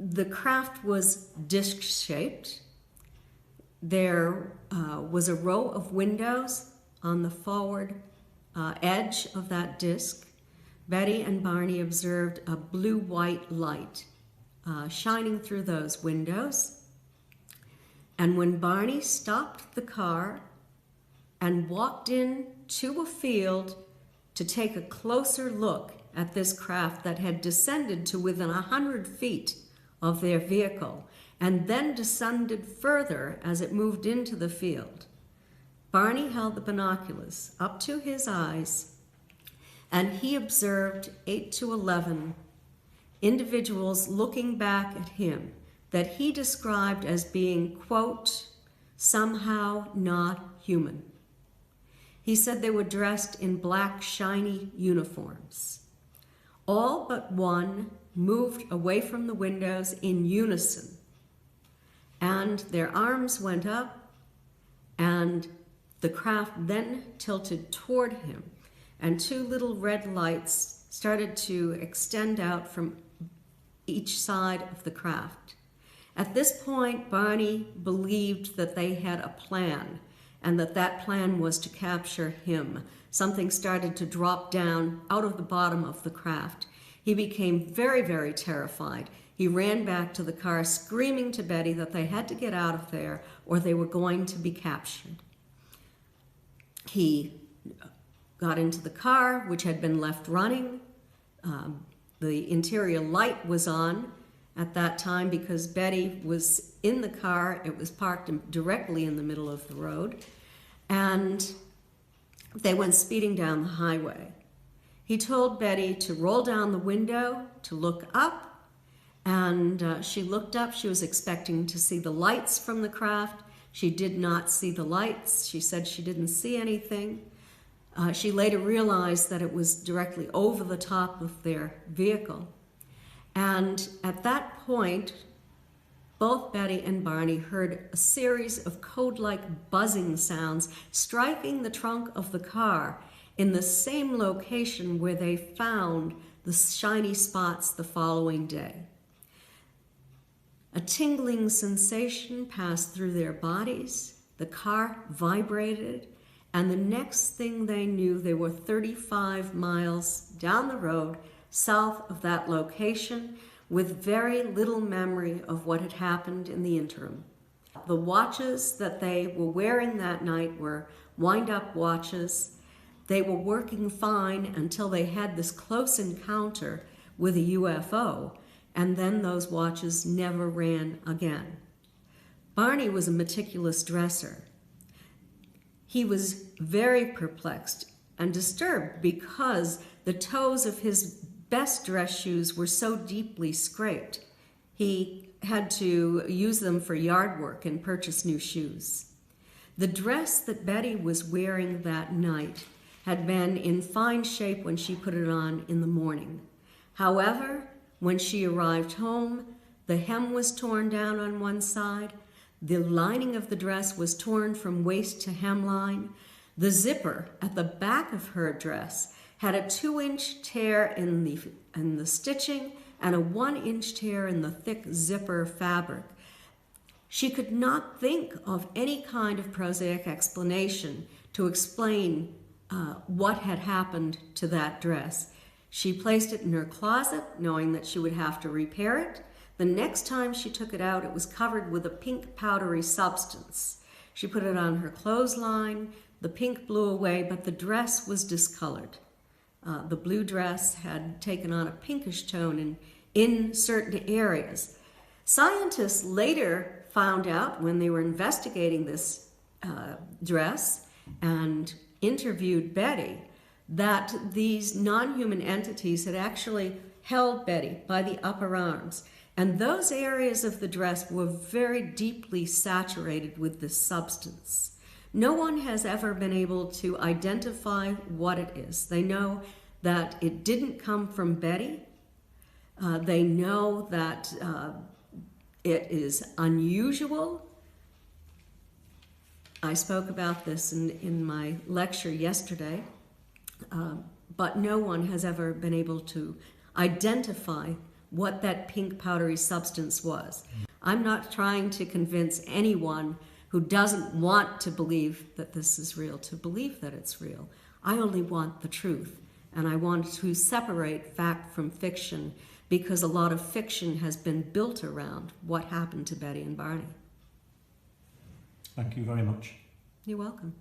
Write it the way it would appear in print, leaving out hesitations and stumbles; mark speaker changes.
Speaker 1: The craft was disc-shaped. There was a row of windows on the forward edge of that disc. Betty and Barney observed a blue-white light shining through those windows. And when Barney stopped the car and walked in to a field to take a closer look at this craft that had descended to within 100 feet of their vehicle and then descended further as it moved into the field, Barney held the binoculars up to his eyes and he observed 8 to 11 individuals looking back at him that he described as being, quote, somehow not human. He said they were dressed in black, shiny uniforms. All but one moved away from the windows in unison, and their arms went up, and the craft then tilted toward him, and 2 little red lights started to extend out from each side of the craft. At this point, Barney believed that they had a plan, and that plan was to capture him. Something started to drop down out of the bottom of the craft. He became very, very terrified. He ran back to the car, screaming to Betty that they had to get out of there or they were going to be captured. He got into the car, which had been left running. The interior light was on at that time because Betty was in the car. It was parked directly in the middle of the road, and they went speeding down the highway. He told Betty to roll down the window to look up, and she looked up. She was expecting to see the lights from the craft. She did not see the lights. She said she didn't see anything. She later realized that it was directly over the top of their vehicle. And at that point, both Betty and Barney heard a series of code-like buzzing sounds striking the trunk of the car in the same location where they found the shiny spots the following day. A tingling sensation passed through their bodies, the car vibrated, and the next thing they knew, they were 35 miles down the road south of that location with very little memory of what had happened in the interim. The watches that they were wearing that night were wind-up watches. They were working fine until they had this close encounter with a UFO, and then those watches never ran again. Barney was a meticulous dresser. He was very perplexed and disturbed because the toes of his best dress shoes were so deeply scraped. He had to use them for yard work and purchase new shoes. The dress that Betty was wearing that night had been in fine shape when she put it on in the morning. However, when she arrived home, the hem was torn down on one side, the lining of the dress was torn from waist to hemline, the zipper at the back of her dress had a 2-inch tear in the stitching and a 1-inch tear in the thick zipper fabric. She could not think of any kind of prosaic explanation to explain what had happened to that dress. She placed it in her closet, knowing that she would have to repair it. The next time she took it out, it was covered with a pink powdery substance. She put it on her clothesline. The pink blew away, but the dress was discolored. The blue dress had taken on a pinkish tone in certain areas. Scientists later found out, when they were investigating this dress and interviewed Betty, that these non-human entities had actually held Betty by the upper arms. And those areas of the dress were very deeply saturated with this substance. No one has ever been able to identify what it is. They know that it didn't come from Betty. They know that it is unusual. I spoke about this in my lecture yesterday, but no one has ever been able to identify what that pink powdery substance was. I'm not trying to convince anyone who doesn't want to believe that this is real to believe that it's real. I only want the truth, and I want to separate fact from fiction, because a lot of fiction has been built around what happened to Betty and Barney.
Speaker 2: Thank you very much.
Speaker 1: You're welcome.